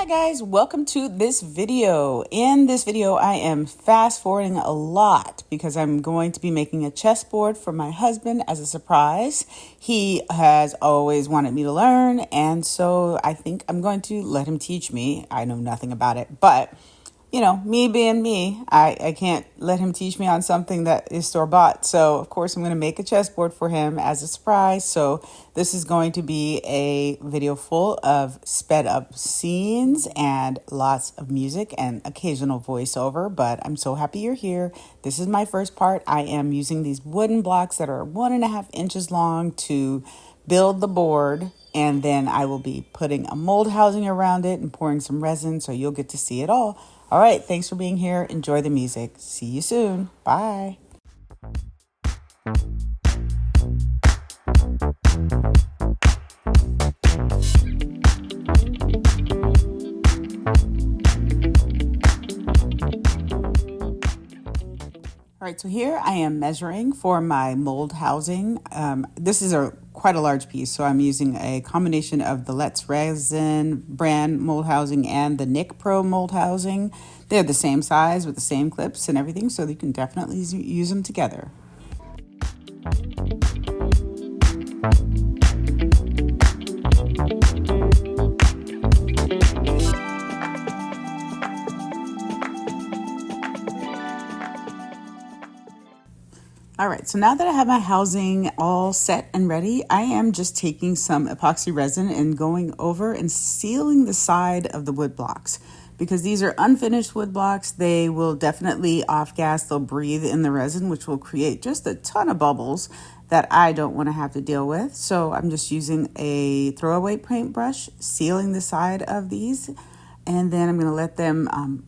guys, welcome to this video. In this video, I am fast forwarding a lot because I'm going to be making a chessboard for my husband as a surprise. He has always wanted me to learn, and so I think I'm going to let him teach me. I know nothing about it, but you know, me being me, I can't let him teach me on something that is store-bought. So, of course, I'm going to make a chessboard for him as a surprise. So this is going to be a video full of sped-up scenes and lots of music and occasional voiceover. But I'm so happy you're here. This is my first part. I am using these wooden blocks that are 1.5 inches long to build the board. And then I will be putting a mold housing around it and pouring some resin, so you'll get to see it all. All right, thanks for being here. Enjoy the music. See you soon. Bye. All right, so here I am measuring for my mold housing. This is quite a large piece, so I'm using a combination of the Let's Resin brand mold housing and the Nick Pro mold housing. They're the same size with the same clips and everything, so you can definitely use them together. All right, so now that I have my housing all set and ready, I am just taking some epoxy resin and going over and sealing the side of the wood blocks. Because these are unfinished wood blocks, they will definitely off-gas, they'll breathe in the resin, which will create just a ton of bubbles that I don't want to have to deal with. So I'm just using a throwaway paintbrush, sealing the side of these, and then I'm going to let them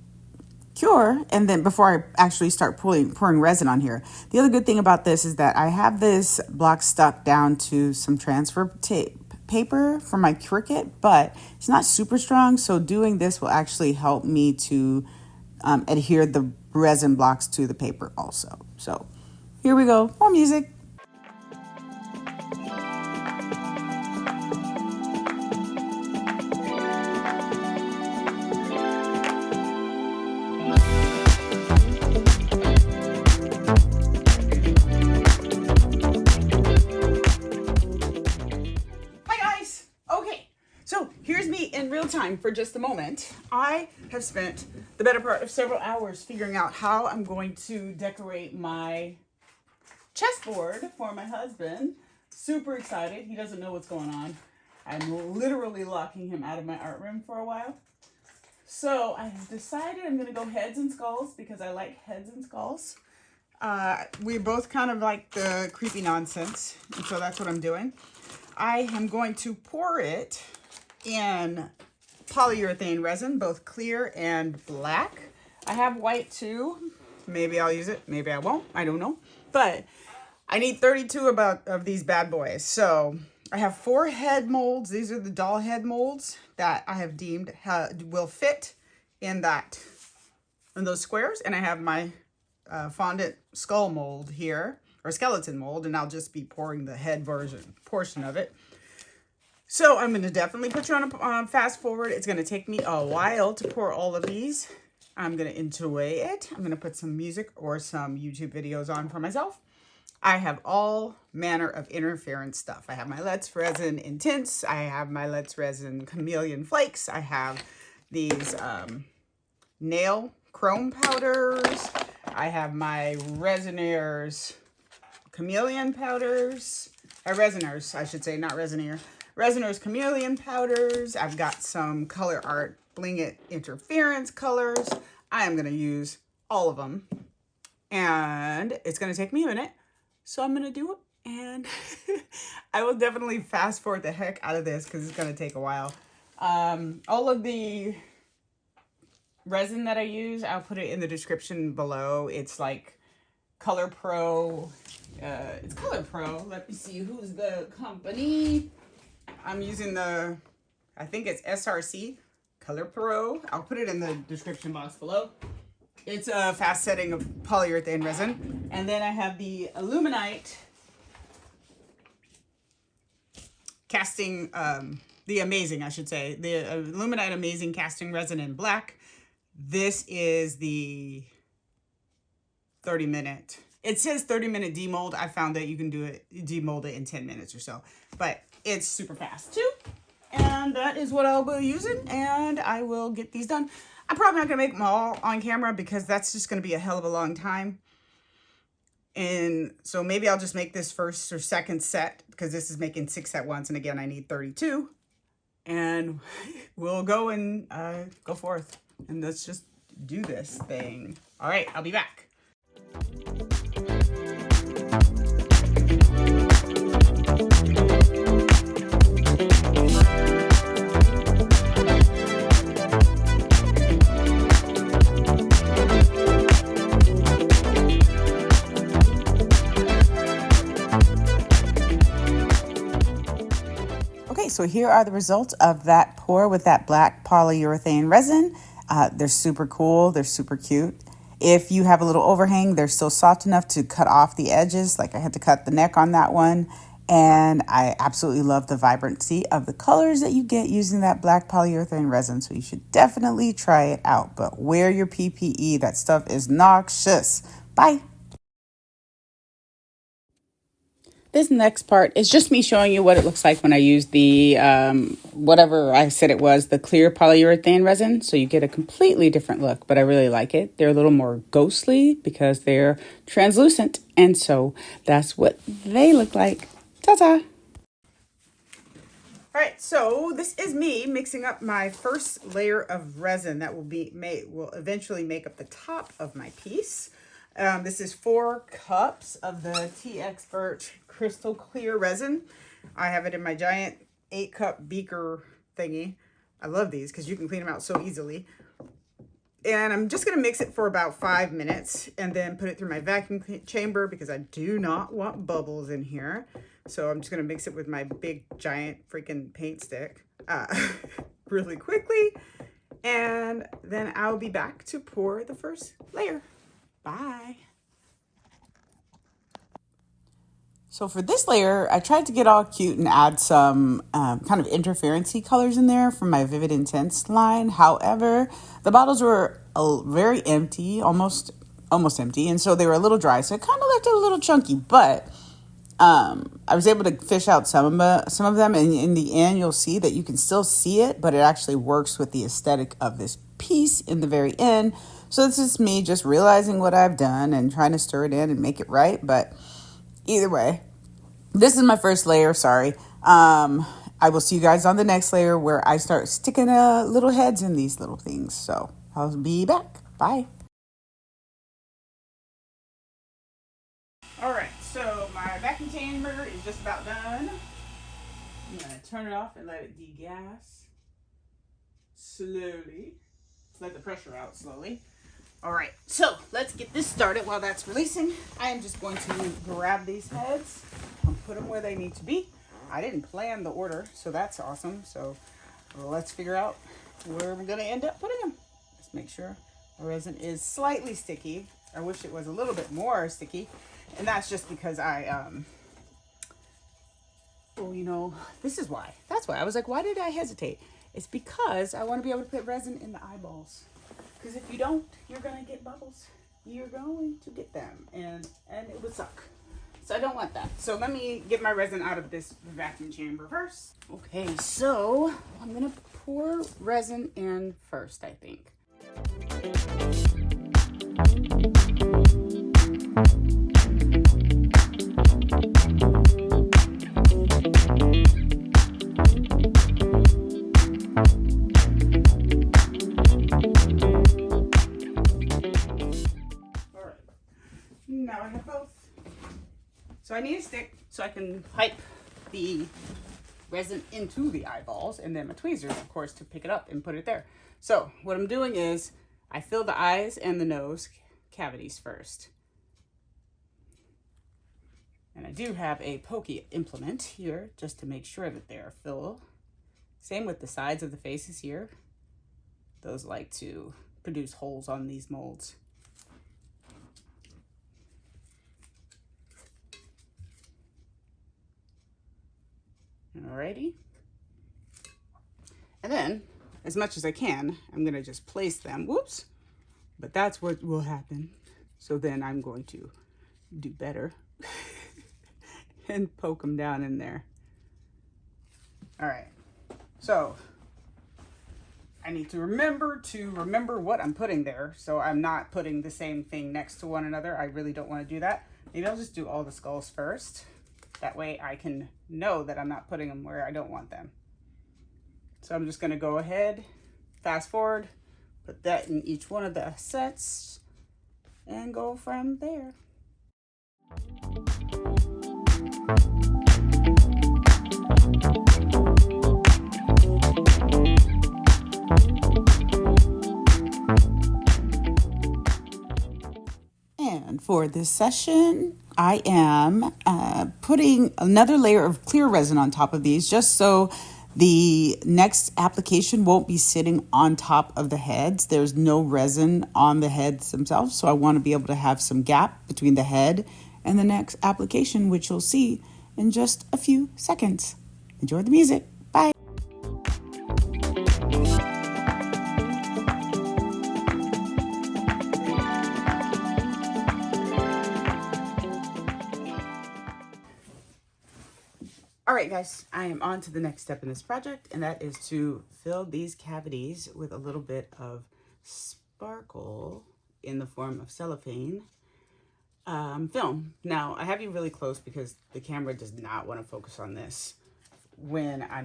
cure, and then before I actually start pouring resin on here. The other good thing about this is that I have this block stuck down to some transfer tape paper for my Cricut, but it's not super strong, so doing this will actually help me to adhere the resin blocks to the paper also. So here we go, more music. In real time for just a moment. I have spent the better part of several hours figuring out how I'm going to decorate my chessboard for my husband. Super excited. He doesn't know what's going on. I'm literally locking him out of my art room for a while. So I have decided I'm going to go heads and skulls because I like heads and skulls. We both kind of like the creepy nonsense, and so that's what I'm doing. I am going to pour it in polyurethane resin, both clear and black. I have white too. Maybe I'll use it, maybe I won't, I don't know. But I need 32 of these bad boys. So I have 4 head molds. These are the doll head molds that I have deemed will fit in those squares. And I have my fondant skull mold here, or skeleton mold, and I'll just be pouring the head portion of it. So I'm going to definitely put you on a fast forward. It's going to take me a while to pour all of these. I'm going to enjoy it. I'm going to put some music or some YouTube videos on for myself. I have all manner of interference stuff. I have my Let's Resin Intense. I have my Let's Resin Chameleon Flakes. I have these nail chrome powders. I have my Resinaires Chameleon powders. Resiners, I should say, not Resinaire. Resinaires Chameleon powders. I've got some Color Art Bling It interference colors. I am going to use all of them. And it's going to take me a minute. So I'm going to do it. And I will definitely fast forward the heck out of this because it's going to take a while. All of the resin that I use, I'll put it in the description below. It's like Color Pro. It's Color Pro. Let me see. Who's the company? I'm using I think it's SRC, Color Pro. I'll put it in the description box below. It's a fast setting of polyurethane resin. And then I have the Alumilite casting the Amazing, I should say, the Alumilite Amazing Casting Resin in black. This is the 30-minute. It says 30-minute demold. I found that you can do it, demold it in 10 minutes or so, but it's super fast too. And that is what I'll be using, and I will get these done. I'm probably not gonna make them all on camera because that's just gonna be a hell of a long time. And so maybe I'll just make this first or second set because this is making 6 at once. And again, I need 32. And we'll go and go forth. And let's just do this thing. All right, I'll be back. So here are the results of that pour with that black polyurethane resin. They're super cool. They're super cute. If you have a little overhang, they're still soft enough to cut off the edges. Like I had to cut the neck on that one. And I absolutely love the vibrancy of the colors that you get using that black polyurethane resin. So you should definitely try it out. But wear your PPE. That stuff is noxious. Bye. This next part is just me showing you what it looks like when I use the, whatever I said it was, the clear polyurethane resin. So you get a completely different look, but I really like it. They're a little more ghostly because they're translucent. And so that's what they look like. Ta-ta! All right, so this is me mixing up my first layer of resin that will eventually make up the top of my piece. This is 4 cups of the Teexpert crystal clear resin. I have it in my giant 8-cup beaker thingy. I love these because you can clean them out so easily. And I'm just going to mix it for about 5 minutes and then put it through my vacuum chamber because I do not want bubbles in here. So I'm just going to mix it with my big giant freaking paint stick really quickly. And then I'll be back to pour the first layer. Bye. So for this layer, I tried to get all cute and add some kind of interference-y colors in there from my Vivid Intense line. However, the bottles were very empty, almost empty, and so they were a little dry. So it kind of left it a little chunky, but I was able to fish out some of them, and in the end, you'll see that you can still see it, but it actually works with the aesthetic of this piece in the very end. So this is me just realizing what I've done and trying to stir it in and make it right. But either way, this is my first layer. Sorry. I will see you guys on the next layer where I start sticking little heads in these little things. So I'll be back. Bye. All right. So my vacuum chamber is just about done. I'm going to turn it off and let it degas slowly. Let the pressure out slowly. All right, so let's get this started while that's releasing. I am just going to grab these heads and put them where they need to be. I didn't plan the order, so that's awesome. So let's figure out where we're gonna end up putting them. Let's make sure the resin is slightly sticky. I wish it was a little bit more sticky. And that's just because well, you know, this is why. That's why. I was like, why did I hesitate? It's because I want to be able to put resin in the eyeballs. Because if you don't, you're going to get bubbles. You're going to get them. And it would suck. So I don't want that. So let me get my resin out of this vacuum chamber first. Okay, so I'm going to pour resin in first, I think. Now I have both. So I need a stick so I can pipe the resin into the eyeballs, and then my tweezers, of course, to pick it up and put it there. So what I'm doing is I fill the eyes and the nose cavities first. And I do have a pokey implement here just to make sure that they are full. Same with the sides of the faces here. Those like to produce holes on these molds. Alrighty. And then, as much as I can, I'm gonna just place them. Whoops. But that's what will happen. So then I'm going to do better and poke them down in there. All right. So I need to remember what I'm putting there. So I'm not putting the same thing next to one another. I really don't want to do that. Maybe I'll just do all the skulls first. That way I can know that I'm not putting them where I don't want them. So I'm just going to go ahead, fast forward, put that in each one of the sets, and go from there. And for this session, I am putting another layer of clear resin on top of these, just so the next application won't be sitting on top of the heads. There's no resin on the heads themselves, so I want to be able to have some gap between the head and the next application, which you'll see in just a few seconds. Enjoy the music. Bye. All right, guys, I am on to the next step in this project, and that is to fill these cavities with a little bit of sparkle in the form of cellophane film. Now, I have you really close because the camera does not want to focus on this when I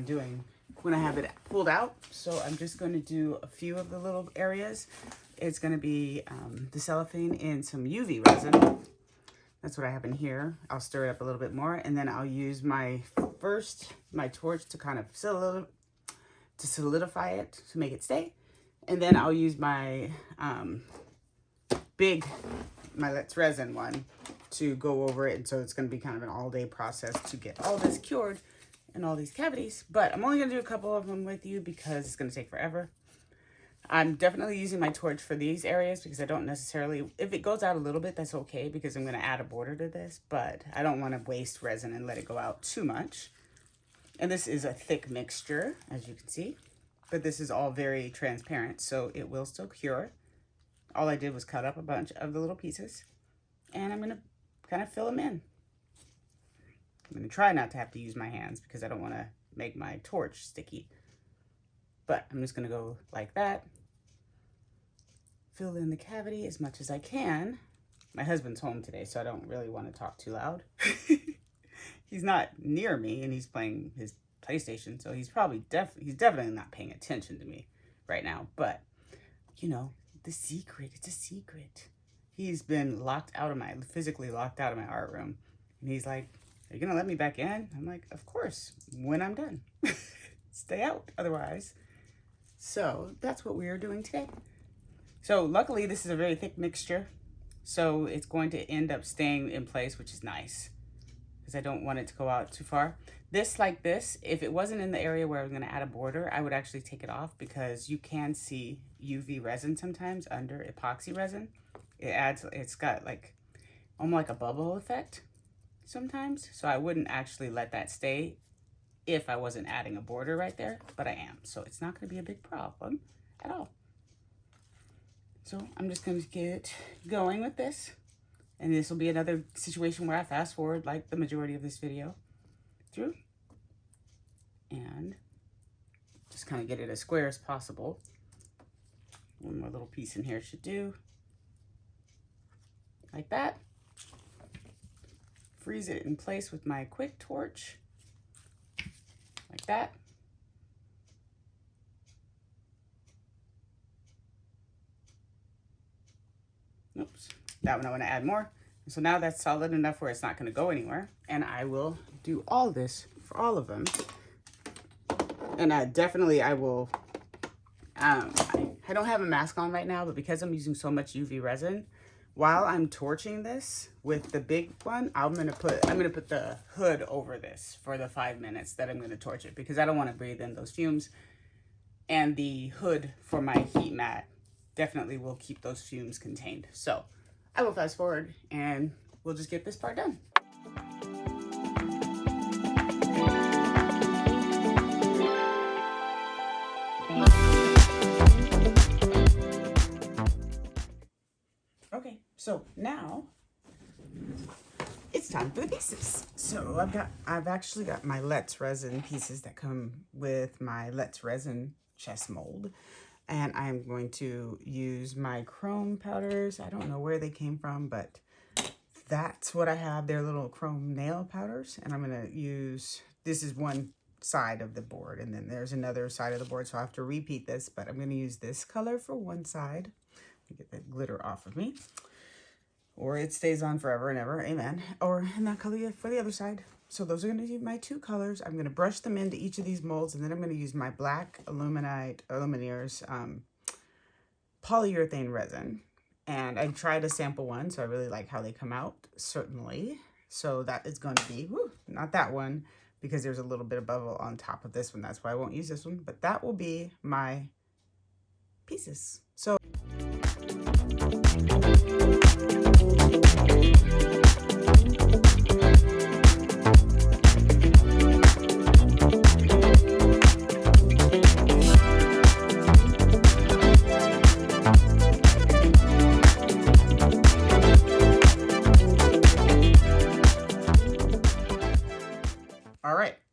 have it pulled out. So I'm just going to do a few of the little areas. It's going to be the cellophane in some UV resin. That's what I have in here. I'll stir it up a little bit more, and then I'll use my torch to kind of solidify it, to make it stay. And then I'll use my Let's Resin one to go over it. And so it's going to be kind of an all-day process to get all this cured and all these cavities. But I'm only going to do a couple of them with you because it's going to take forever. I'm definitely using my torch for these areas because I don't necessarily, if it goes out a little bit, that's okay because I'm going to add a border to this, but I don't want to waste resin and let it go out too much. And this is a thick mixture, as you can see, but this is all very transparent, so it will still cure. All I did was cut up a bunch of the little pieces, and I'm going to kind of fill them in. I'm going to try not to have to use my hands because I don't want to make my torch sticky. But I'm just going to go like that. Fill in the cavity as much as I can. My husband's home today, so I don't really want to talk too loud. He's not near me, and he's playing his PlayStation, so he's definitely not paying attention to me right now. But, you know, it's a secret. He's been physically locked out of my art room. And he's like, "Are you going to let me back in?" I'm like, "Of course, when I'm done." Stay out otherwise. So that's what we are doing today. So luckily this is a very thick mixture, so it's going to end up staying in place, which is nice because I don't want it to go out too far. Like this, if it wasn't in the area where I was going to add a border, I would actually take it off because you can see UV resin sometimes under epoxy resin. It's got like almost like a bubble effect sometimes, so I wouldn't actually let that stay if I wasn't adding a border right there, but I am. So it's not going to be a big problem at all. So I'm just going to get going with this. And this will be another situation where I fast forward like the majority of this video through. And just kind of get it as square as possible. One more little piece in here should do. Like that. Freeze it in place with my quick torch. Like that. Oops, that one I want to add more. So now that's solid enough where it's not going to go anywhere. And I will do all this for all of them. And I will, I don't have a mask on right now, but because I'm using so much UV resin, while I'm torching this with the big one, I'm gonna put the hood over this for the 5 minutes that I'm gonna torch it because I don't want to breathe in those fumes. And the hood for my heat mat definitely will keep those fumes contained. So I will fast forward and we'll just get this part done. Okay, so now it's time for the pieces. So I've actually got my Let's Resin pieces that come with my Let's Resin chess mold. And I'm going to use my chrome powders. I don't know where they came from, but that's what I have. They're little chrome nail powders. And I'm gonna use, this is one side of the board, and then there's another side of the board, so I have to repeat this, but I'm gonna use this color for one side. Let me get that glitter off of me. Or it stays on forever and ever, amen. Or in that color for the other side. So those are going to be my two colors. I'm going to brush them into each of these molds, and then I'm going to use my black Lumineers polyurethane resin. And I tried a sample one, so I really like how they come out, certainly. So that is going to be, not that one, because there's a little bit of bubble on top of this one. That's why I won't use this one, but that will be my pieces. So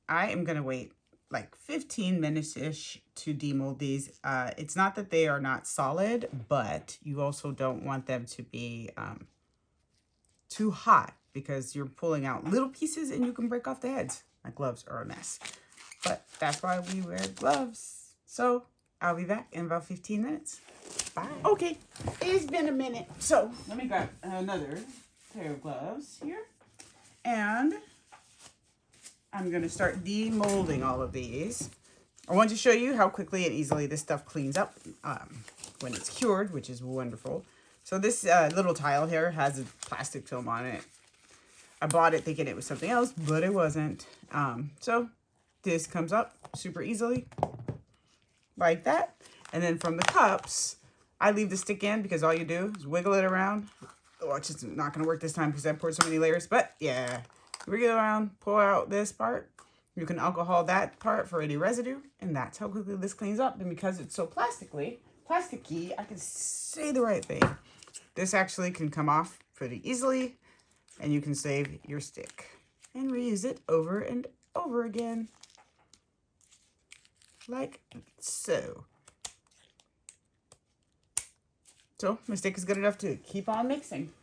I am going to wait like 15 minutes-ish to demold these. It's not that they are not solid, but you also don't want them to be too hot because you're pulling out little pieces and you can break off the heads. My gloves are a mess, but that's why we wear gloves. So I'll be back in about 15 minutes. Bye. Okay, it's been a minute. So let me grab another pair of gloves here. And I'm going to start demolding all of these. I want to show you how quickly and easily this stuff cleans up when it's cured, which is wonderful. So this little tile here has a plastic film on it. I bought it thinking it was something else, but it wasn't. So this comes up super easily like that. And then from the cups, I leave the stick in because all you do is wiggle it around. Oh, it's just not going to work this time because I poured so many layers, but yeah. Wiggle around, pull out this part. You can alcohol that part for any residue, and that's how quickly this cleans up. And because it's so plasticky, I can say the right thing. This actually can come off pretty easily, and you can save your stick and reuse it over and over again, like so. So my stick is good enough to keep on mixing.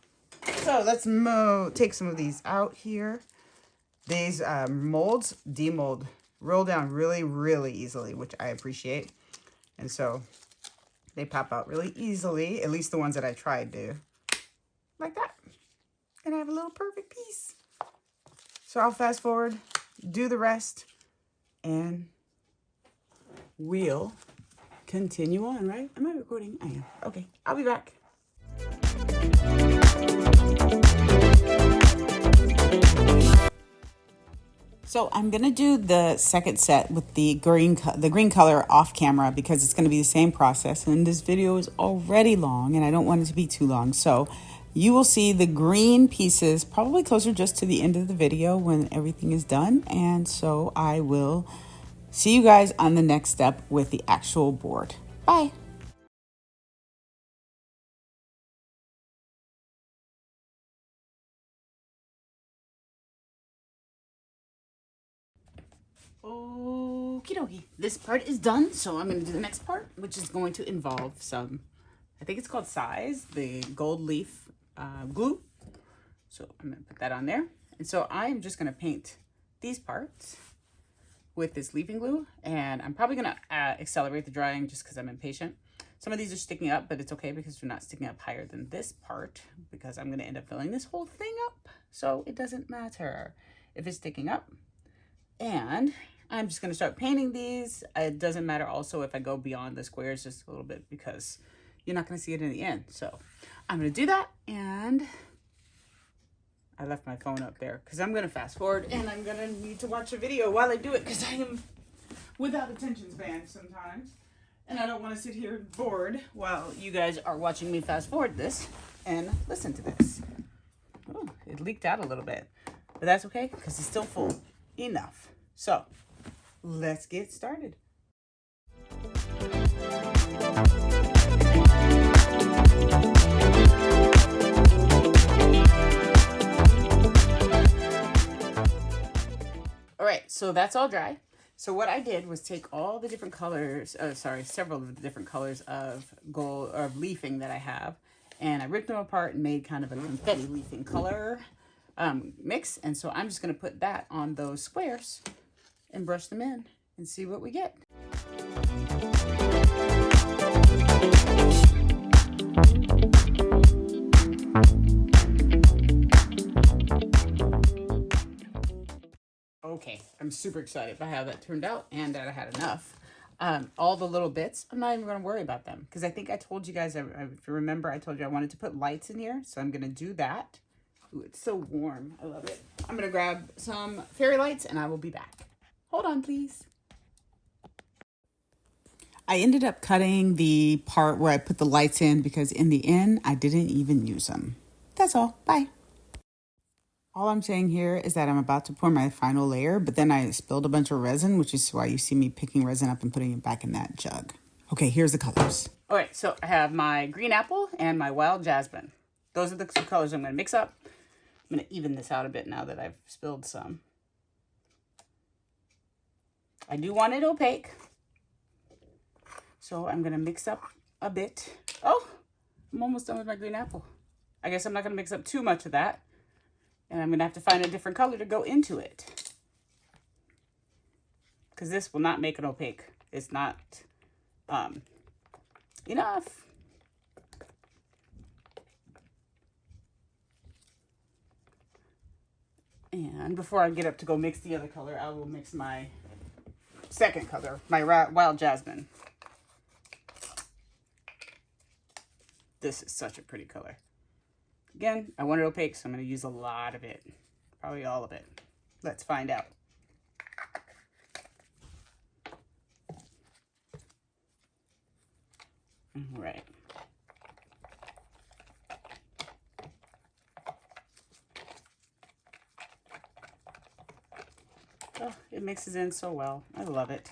So let's take some of these out here. These molds demold, roll down really, really easily, which I appreciate. And so they pop out really easily, at least the ones that I tried do, like that. And I have a little perfect piece. So I'll fast forward, do the rest, and we'll continue on, right? Am I recording? I am. Okay, I'll be back. So I'm going to do the second set with the green color off camera because it's going to be the same process. And this video is already long and I don't want it to be too long. So you will see the green pieces probably closer just to the end of the video when everything is done. And so I will see you guys on the next step with the actual board. Bye. Okie dokie. This part is done, so I'm going to do the next part, which is going to involve some, I think it's called Size, the gold leaf glue. So I'm going to put that on there. And so I'm just going to paint these parts with this leafing glue, and I'm probably going to accelerate the drying just because I'm impatient. Some of these are sticking up, but it's okay because they're not sticking up higher than this part because I'm going to end up filling this whole thing up. So it doesn't matter if it's sticking up. And I'm just going to start painting these. It doesn't matter also if I go beyond the squares just a little bit because you're not going to see it in the end. So I'm going to do that. And I left my phone up there because I'm going to fast forward and I'm going to need to watch a video while I do it because I am without attention span sometimes. And I don't want to sit here bored while you guys are watching me fast forward this and listen to this. Oh, it leaked out a little bit, but that's okay because it's still full enough. So let's get started. so that's all dry. So what I did was take all the different colors, several of the different colors of gold or leafing that I have, and I ripped them apart and made kind of a confetti leafing color mix. And so I'm just going to put that on those squares and brush them in and see what we get. Okay, I'm super excited by how that turned out and that I had enough. All the little bits, I'm not even going to worry about them because I think I told you guys, if you remember, I told you I wanted to put lights in here. So I'm going to do that. Ooh, it's so warm. I love it. I'm going to grab some fairy lights and I will be back. Hold on, please. I ended up cutting the part where I put the lights in because in the end, I didn't even use them. That's all. Bye. All I'm saying here is that I'm about to pour my final layer, but then I spilled a bunch of resin, which is why you see me picking resin up and putting it back in that jug. Okay, here's the colors. All right, so I have my green apple and my wild jasmine. Those are the two colors I'm going to mix up. I'm going to even this out a bit now that I've spilled some. I do want it opaque, so I'm going to mix up a bit. Oh, I'm almost done with my green apple. I guess I'm not going to mix up too much of that. And I'm going to have to find a different color to go into it. Because this will not make it opaque. It's not enough. And before I get up to go mix the other color, I will mix my second color, my wild jasmine. This is such a pretty color. Again, I want it opaque, so I'm going to use a lot of it. Probably all of it. Let's find out. All right. Oh, it mixes in so well. I love it.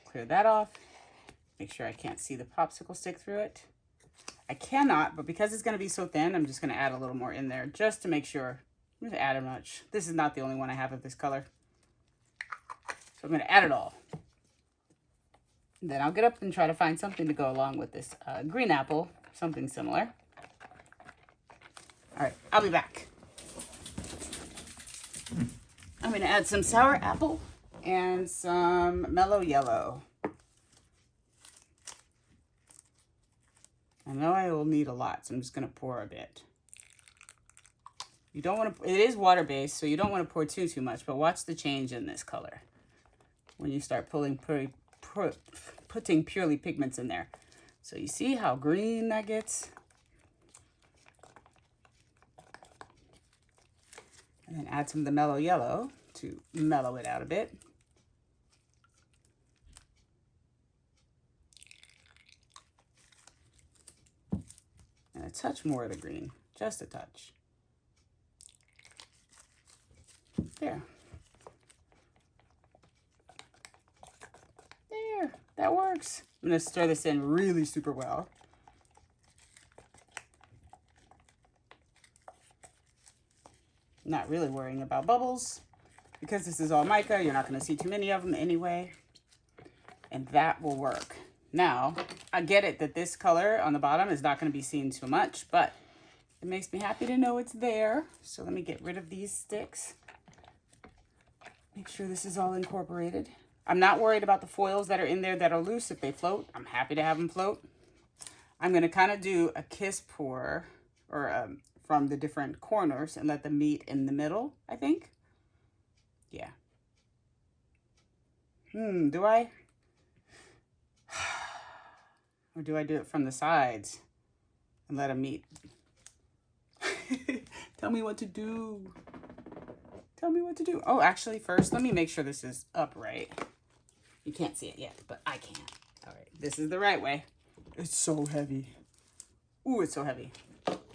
Clear that off. Make sure I can't see the popsicle stick through it. I cannot, but because it's going to be so thin, I'm just going to add a little more in there just to make sure. I'm going to add a much. This is not the only one I have of this color. So I'm going to add it all. And then I'll get up and try to find something to go along with this green apple, something similar. All right, I'll be back. I'm going to add some sour apple and some mellow yellow. I know I will need a lot, so I'm just going to pour a bit. You don't want to, it is water-based, so you don't want to pour too much, but watch the change in this color when you start putting purely pigments in there. So you see how green that gets? And then add some of the mellow yellow to mellow it out a bit. And a touch more of the green, just a touch. There. There, that works. I'm gonna stir this in really super well. Not really worrying about bubbles because this is all mica. You're not gonna see too many of them anyway. And that will work. Now, I get it that this color on the bottom is not gonna be seen too much, but it makes me happy to know it's there. So let me get rid of these sticks. Make sure this is all incorporated. I'm not worried about the foils that are in there that are loose. If they float, I'm happy to have them float. I'm going to kind of do a kiss pour or from the different corners and let them meet in the middle, I think. Yeah. Do I? Or do I do it from the sides and let them meet? Tell me what to do. Tell me what to do. Oh, actually, first, let me make sure this is upright. You can't see it yet, but I can. All right, this is the right way. It's so heavy. Ooh, it's so heavy.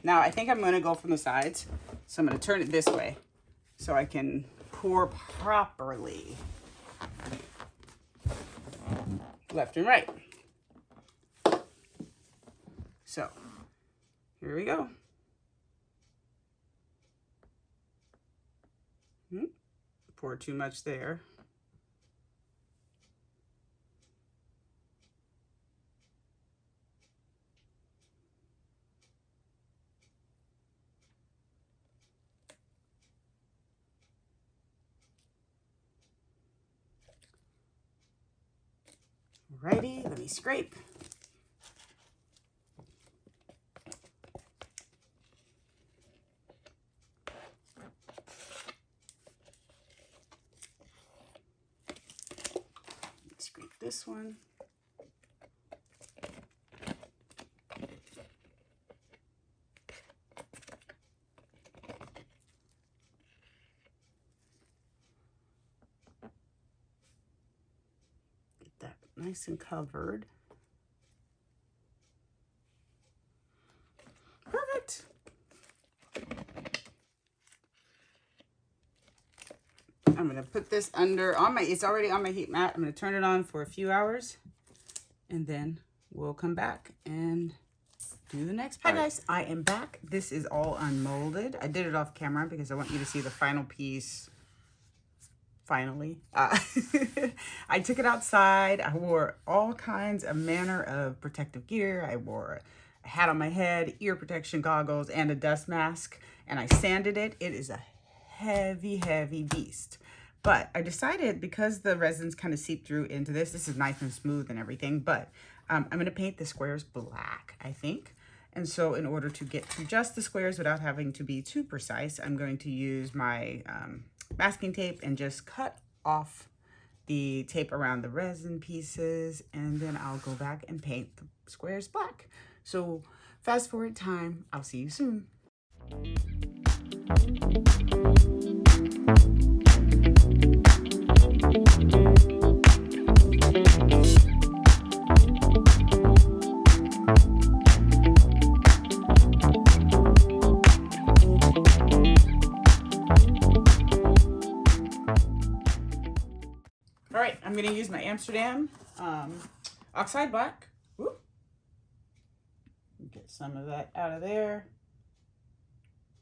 Now, I think I'm going to go from the sides. So I'm going to turn it this way so I can pour properly. Left and right. So, here we go. Pour too much there. Alrighty, let me scrape. Scrape this one. Get that nice and covered. Perfect. I'm going to put this under on my, it's already on my heat mat. I'm going to turn it on for a few hours and then we'll come back and do the next part. Hi guys, I am back. This is all unmolded. I did it off camera because I want you to see the final piece. Finally. I took it outside. I wore all kinds of manner of protective gear. I wore a hat on my head, ear protection goggles, and a dust mask, and I sanded it. It is a heavy, heavy beast. But I decided, because the resins kind of seep through into this is nice and smooth and everything, but I'm going to paint the squares black, I think. And so in order to get to just the squares without having to be too precise, I'm going to use my masking tape and just cut off the tape around the resin pieces, and then I'll go back and paint the squares black. So fast forward time, I'll see you soon. All right, I'm going to use my Amsterdam oxide black. Whoop. Get some of that out of there.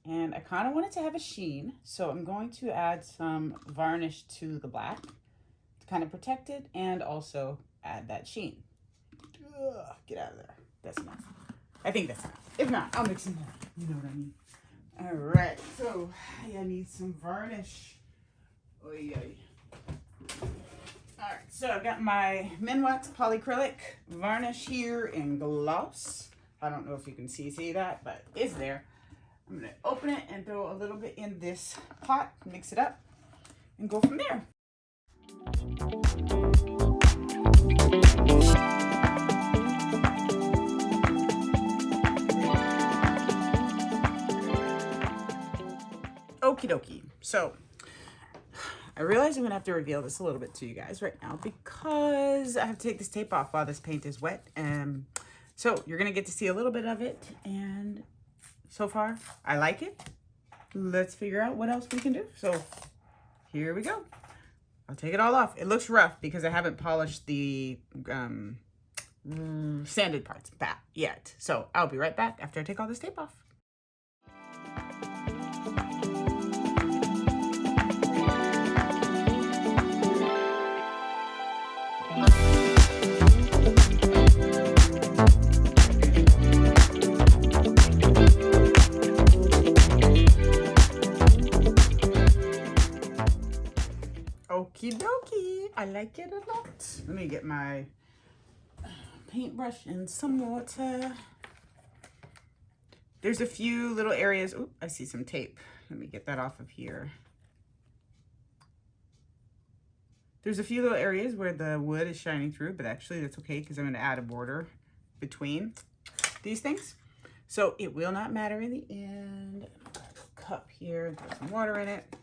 And I kind of want it to have a sheen, so I'm going to add some varnish to the black to kind of protect it and also add that sheen. Ugh, get out of there. That's enough. I think that's enough. If not, I'll mix some more. You know what I mean? All right, so I need some varnish. Oy, oy. All right, so I've got my Minwax polyacrylic varnish here in gloss. I don't know if you can see that, but it's there. I'm going to open it and throw a little bit in this pot, mix it up, and go from there. Okie dokie. So I realize I'm going to have to reveal this a little bit to you guys right now because I have to take this tape off while this paint is wet. So you're going to get to see a little bit of it, and so far I like it. Let's figure out what else we can do. So here we go. I'll take it all off. It looks rough because I haven't polished the sanded parts back yet. So I'll be right back after I take all this tape off. Okie dokie, I like it a lot. Let me get my paintbrush and some water. There's a few little areas. Oop, I see some tape. Let me get that off of here. There's a few little areas where the wood is shining through, but actually that's okay because I'm going to add a border between these things. So it will not matter in the end. I've got a cup here, throw some water in it.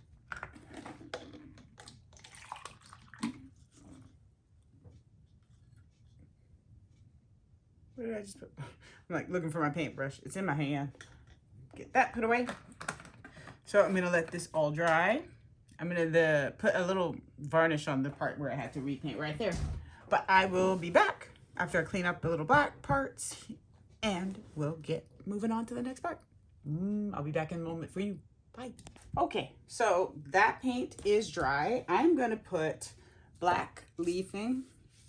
What did I just put? I'm like looking for my paintbrush. It's in my hand. Get that put away. So I'm gonna let this all dry. I'm gonna put a little varnish on the part where I had to repaint right there. But I will be back after I clean up the little black parts and we'll get moving on to the next part. I'll be back in a moment for you. Bye. Okay, so that paint is dry. I'm going to put black leafing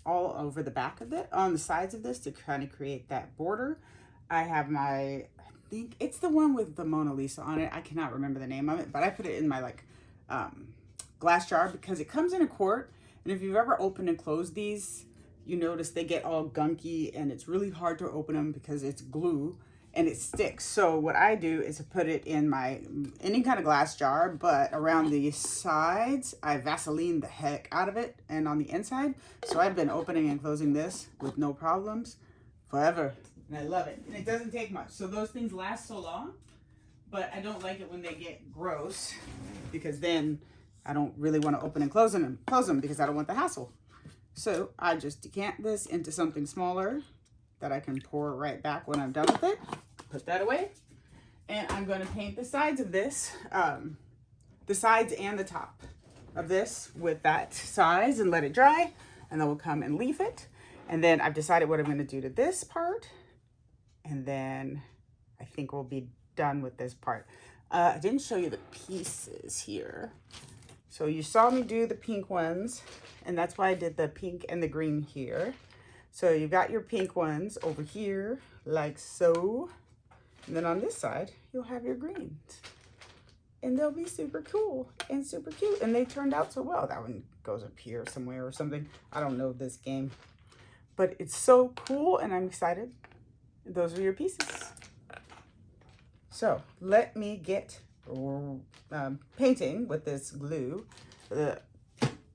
all over the back of it, on the sides of this, to kind of create that border. I have my, I think it's the one with the Mona Lisa on it. I cannot remember the name of it, but I put it in my like glass jar because it comes in a quart. And if you've ever opened and closed these, you notice they get all gunky and it's really hard to open them because it's glue and it sticks. So what I do is I put it in my any kind of glass jar, but around the sides I Vaseline the heck out of it, and on the inside. So I've been opening and closing this with no problems forever, and I love it. And it doesn't take much, so those things last so long. But I don't like it when they get gross, because then I don't really want to open and close them because I don't want the hassle. So I just decant this into something smaller that I can pour right back when I'm done with it. Put that away. And I'm going to paint the sides of this, the sides and the top of this with that size, and let it dry. And then we'll come and leaf it. And then I've decided what I'm going to do to this part. And then I think we'll be done with this part. I didn't show you the pieces here. So you saw me do the pink ones, and that's why I did the pink and the green here. So you've got your pink ones over here, like so. And then on this side, you'll have your greens. And they'll be super cool and super cute. And they turned out so well. That one goes up here somewhere or something. I don't know this game. But it's so cool, and I'm excited. Those are your pieces. So let me get painting with this glue, the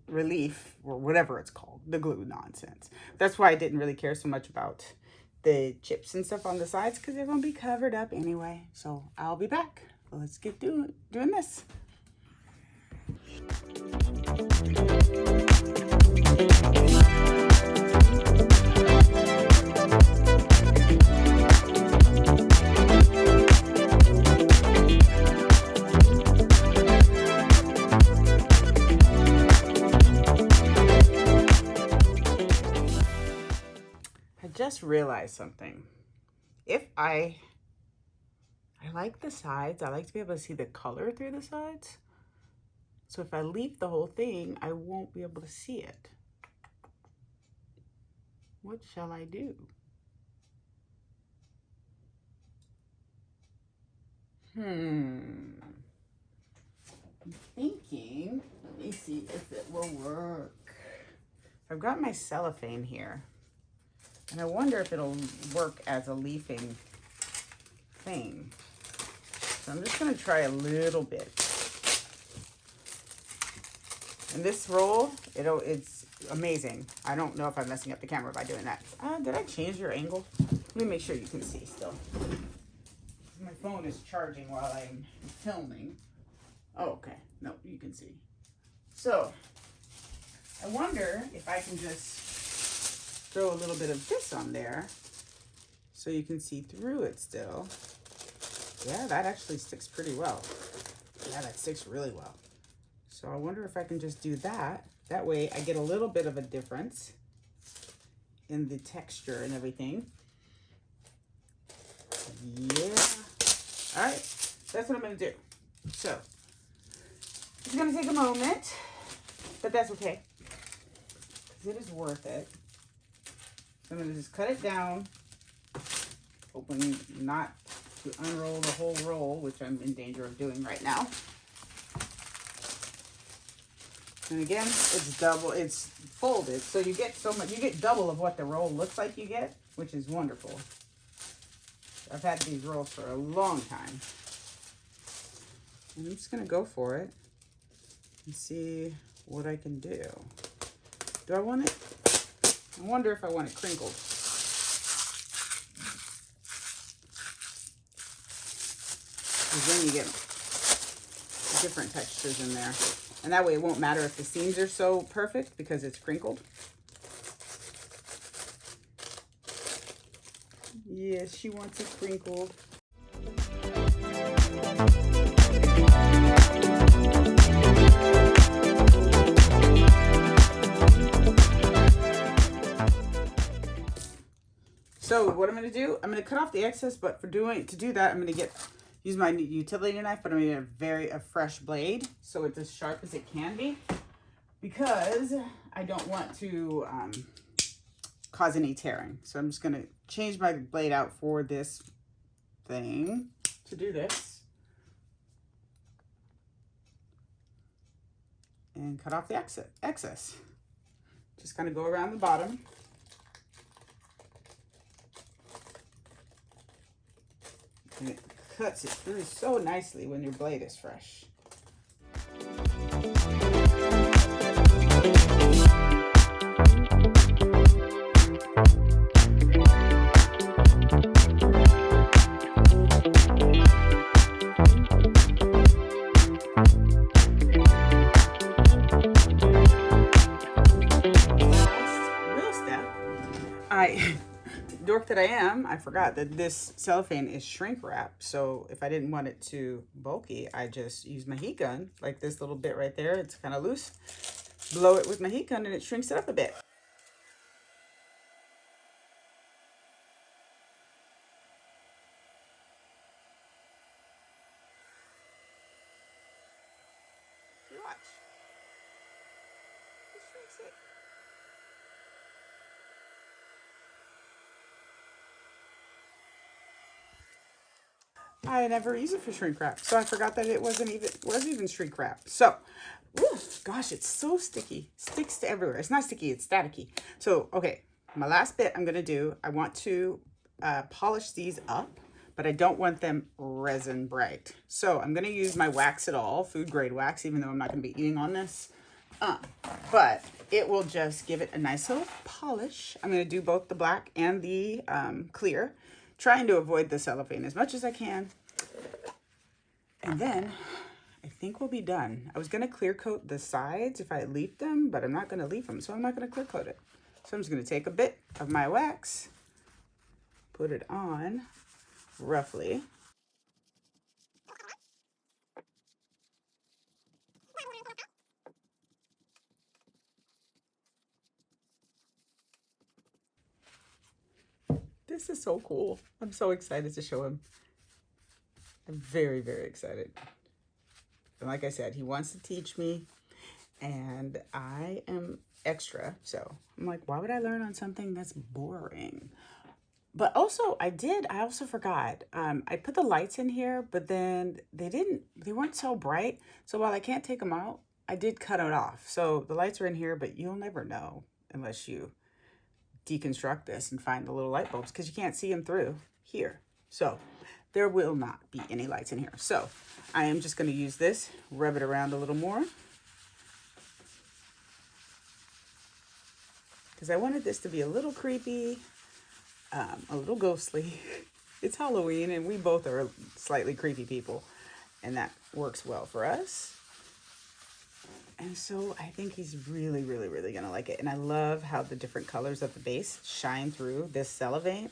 relief, or whatever it's called, the glue nonsense. That's why I didn't really care so much about the chips and stuff on the sides, because they're going to be covered up anyway. So I'll be back. Let's get doing this. Just realized something. If I like the sides, I like to be able to see the color through the sides. So if I leave the whole thing, I won't be able to see it. What shall I do? I'm thinking, let me see if it will work. I've got my cellophane here. And I wonder if it'll work as a leafing thing. So I'm just going to try a little bit. And this roll, it's amazing. I don't know if I'm messing up the camera by doing that. Did I change your angle? Let me make sure you can see still. My phone is charging while I'm filming. Oh, okay. No, you can see. So I wonder if I can just throw a little bit of this on there so you can see through it still. Yeah, that actually sticks pretty well. Yeah, that sticks really well. So I wonder if I can just do that. That way I get a little bit of a difference in the texture and everything. Yeah. All right, that's what I'm gonna do. So it's gonna take a moment, but that's okay, because it is worth it. I'm going to just cut it down, hoping not to unroll the whole roll, which I'm in danger of doing right now. And again, it's double, it's folded, so you get so much, you get double of what the roll looks like you get, which is wonderful. I've had these rolls for a long time. And I'm just going to go for it and see what I can do. Do I want it? I wonder if I want it crinkled. Because then you get different textures in there. And that way it won't matter if the seams are so perfect because it's crinkled. Yes, she wants it crinkled. So what I'm going to do, I'm going to cut off the excess, but to do that, I'm going to get use my utility knife, but I'm using a fresh blade, so it's as sharp as it can be, because I don't want to cause any tearing. So I'm just gonna change my blade out for this thing to do this. And cut off the excess. Just kind of go around the bottom. And it cuts it through so nicely when your blade is fresh. Dork that I am, I forgot that this cellophane is shrink wrap. So if I didn't want it too bulky, I just use my heat gun, like this little bit right there. It's kind of loose. Blow it with my heat gun and it shrinks it up a bit. Watch. It shrinks it. I never use it for shrink wrap, so I forgot that it was even shrink wrap. So, ooh, gosh, it's so sticky. Sticks to everywhere. It's not sticky, it's staticky. So, okay, my last bit I'm gonna do, I want to polish these up, but I don't want them resin bright. So I'm gonna use my Wax It All food grade wax, even though I'm not gonna be eating on this. But it will just give it a nice little polish. I'm gonna do both the black and the clear, trying to avoid the cellophane as much as I can. And then I think we'll be done. I was gonna clear coat the sides if I leaf them, but I'm not gonna leaf them, so I'm not gonna clear coat it. So I'm just gonna take a bit of my wax, put it on roughly. This is so cool. I'm so excited to show him. I'm very, very excited. And like I said, he wants to teach me, and I am extra. So I'm like, why would I learn on something that's boring? But also I also forgot. I put the lights in here, but then they weren't so bright. So while I can't take them out, I did cut it off. So the lights are in here, but you'll never know unless you deconstruct this and find the little light bulbs, because you can't see them through here. So there will not be any lights in here. So I am just going to use this, rub it around a little more, because I wanted this to be a little creepy, a little ghostly. It's Halloween and we both are slightly creepy people, and that works well for us. And so I think he's really, really, really gonna like it. And I love how the different colors of the base shine through this cellophane.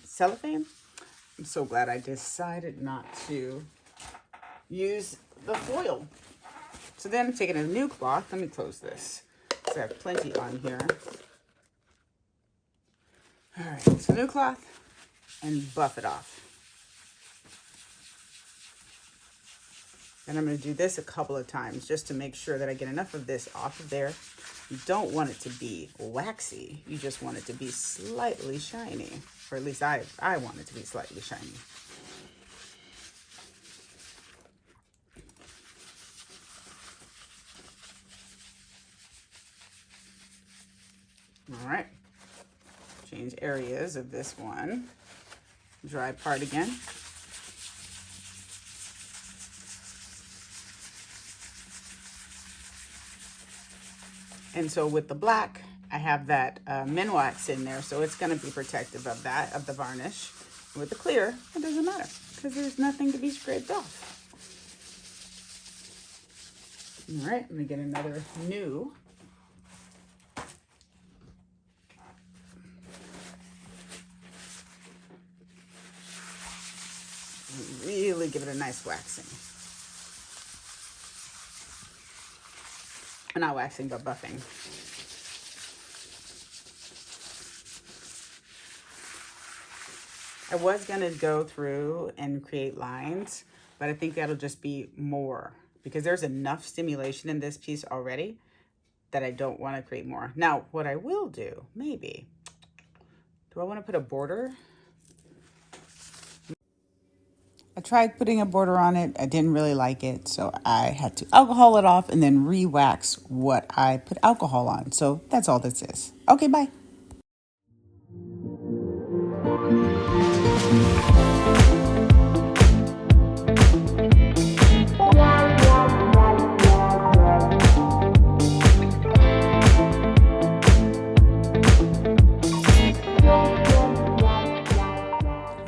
I'm so glad I decided not to use the foil. So then I'm taking a new cloth. Let me close this, because I have plenty on here. All right, so new cloth and buff it off. And I'm going to do this a couple of times just to make sure that I get enough of this off of there. You don't want it to be waxy. You just want it to be slightly shiny. Or at least I want it to be slightly shiny. All right. Change areas of this one. Dry part again. And so with the black, I have that Minwax in there, so it's going to be protective of that, of the varnish. With the clear, it doesn't matter, because there's nothing to be scraped off. All right, let me get another new. Really give it a nice waxing. Not waxing, but buffing. I was going to go through and create lines, but I think that'll just be more because there's enough stimulation in this piece already that I don't want to create more. Now, what I will do, maybe, do I want to put a border? I tried putting a border on it. I didn't really like it, so I had to alcohol it off and then re-wax what I put alcohol on. So that's all this is. Okay, bye.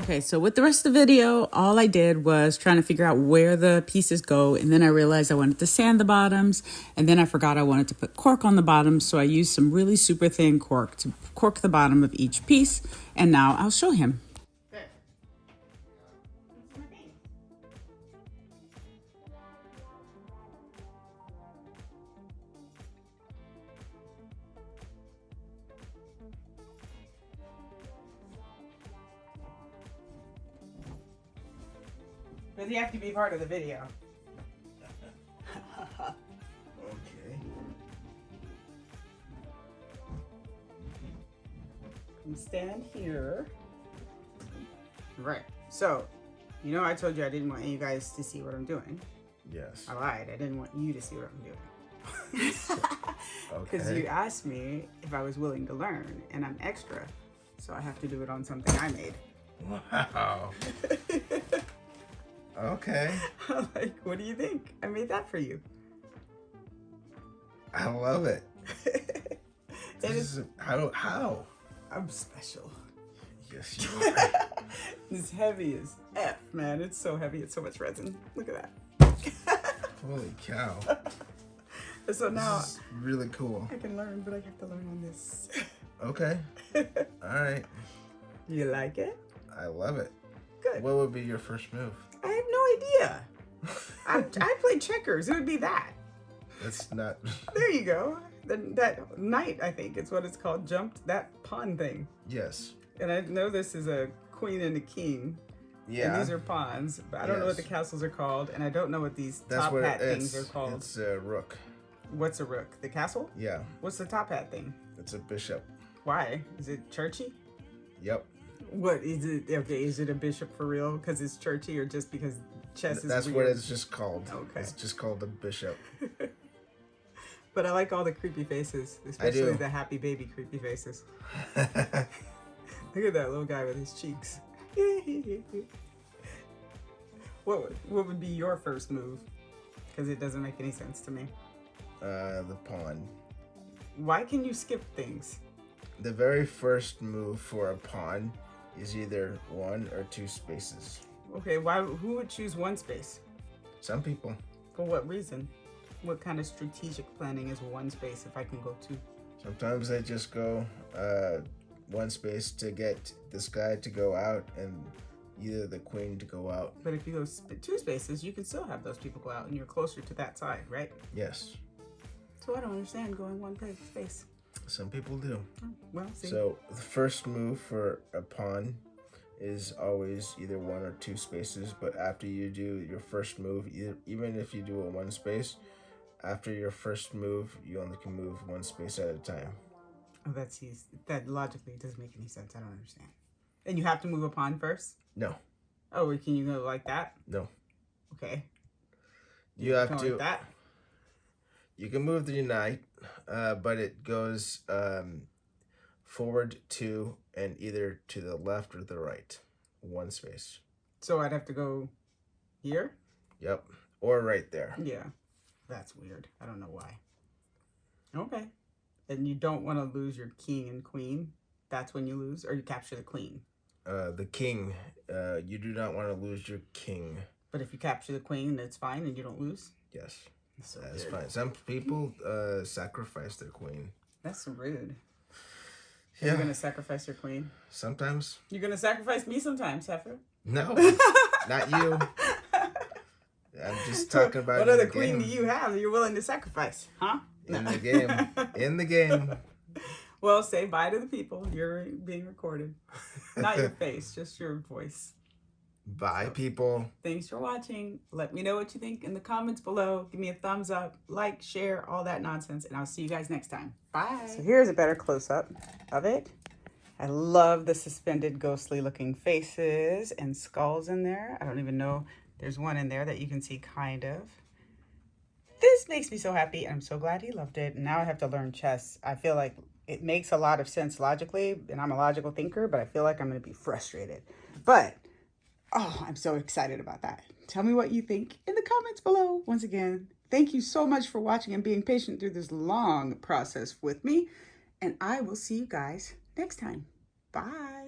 Okay, so with the rest of the video, all I did was trying to figure out where the pieces go. And then I realized I wanted to sand the bottoms. And then I forgot I wanted to put cork on the bottoms. So I used some really super thin cork to cork the bottom of each piece. And now I'll show him. Does he have to be part of the video? Okay. Come stand here. Right. So, you know I told you I didn't want you guys to see what I'm doing. Yes. I lied. I didn't want you to see what I'm doing. Because Okay. you asked me if I was willing to learn, and I'm extra. So I have to do it on something I made. Wow. Okay. Like, what do you think? I made that for you. I love it. It How? I'm special. Yes, you are. It's heavy as F, man. It's so heavy. It's so much resin. Look at that. Holy cow. So now This is really cool. I can learn, but I have to learn on this. Okay. All right. You like it? I love it. Good. What would be your first move? I have no idea. I played checkers. It would be that. That's not. There you go. That knight, I think, is what it's called. Jumped that pawn thing. Yes. And I know this is a queen and a king. Yeah. And these are pawns, but I don't know what the Yes. castles are called, and I don't know what these That's top what hat it's. things are called. It's a rook. What's a rook? The castle? Yeah. What's the top hat thing? It's a bishop. Why? Is it churchy? Yep. What is it? Okay, is it a bishop for real because it's churchy, or just because chess is That's weird? what it's just called. Okay. It's just called a bishop. But I like all the creepy faces, especially do. the happy baby creepy faces. Look at that little guy with his cheeks. What would be your first move? Because it doesn't make any sense to me. The pawn. Why can you skip things? The very first move for a pawn is either 1 or 2 spaces. Okay, who would choose one space? Some people. For what reason? What kind of strategic planning is one space if I can go 2? Sometimes they just go 1 space to get this guy to go out and either the queen to go out. But if you go 2 spaces, you can still have those people go out and you're closer to that side, right? Yes. So I don't understand going 1 space. Some people do. Oh, well, see. So the first move for a pawn is always either 1 or 2 spaces, but after you do your first move, even if you do a 1 space, after your first move, you only can move 1 space at a time. Oh, that logically doesn't make any sense. I don't understand. And you have to move a pawn first? No. Oh, can you go like that? No. Okay. You have Go to. like that? You can move the knight, but it goes forward 2 and either to the left or the right. 1 space. So I'd have to go here? Yep. Or right there. Yeah. That's weird. I don't know why. Okay. And you don't want to lose your king and queen. That's when you lose, or you capture the queen. The king. You do not want to lose your king. But if you capture the queen, it's fine and you don't lose? Yes. So That's weird. fine. Some people sacrifice their queen. That's rude. Yeah. You're going to sacrifice your queen? Sometimes. You're going to sacrifice me sometimes, Heifer? No. Not you. I'm just talking about what in other the queen game. do you have that you're willing to sacrifice? Huh? In the game. In the game. Well, say bye to the people. You're being recorded. Not your face, just your voice. Bye, people. Thanks for watching. Let me know what you think in the comments below. Give me a thumbs up, like, share, all that nonsense, and I'll see you guys next time. Bye. So here's a better close-up of it. I love the suspended ghostly looking faces and skulls in there. I don't even know. There's one in there that you can see kind of. This makes me so happy. I'm so glad he loved it. And now I have to learn chess. I feel like it makes a lot of sense logically, and I'm a logical thinker, but I feel like I'm going to be frustrated. But, oh, I'm so excited about that. Tell me what you think in the comments below. Once again, thank you so much for watching and being patient through this long process with me. And I will see you guys next time. Bye.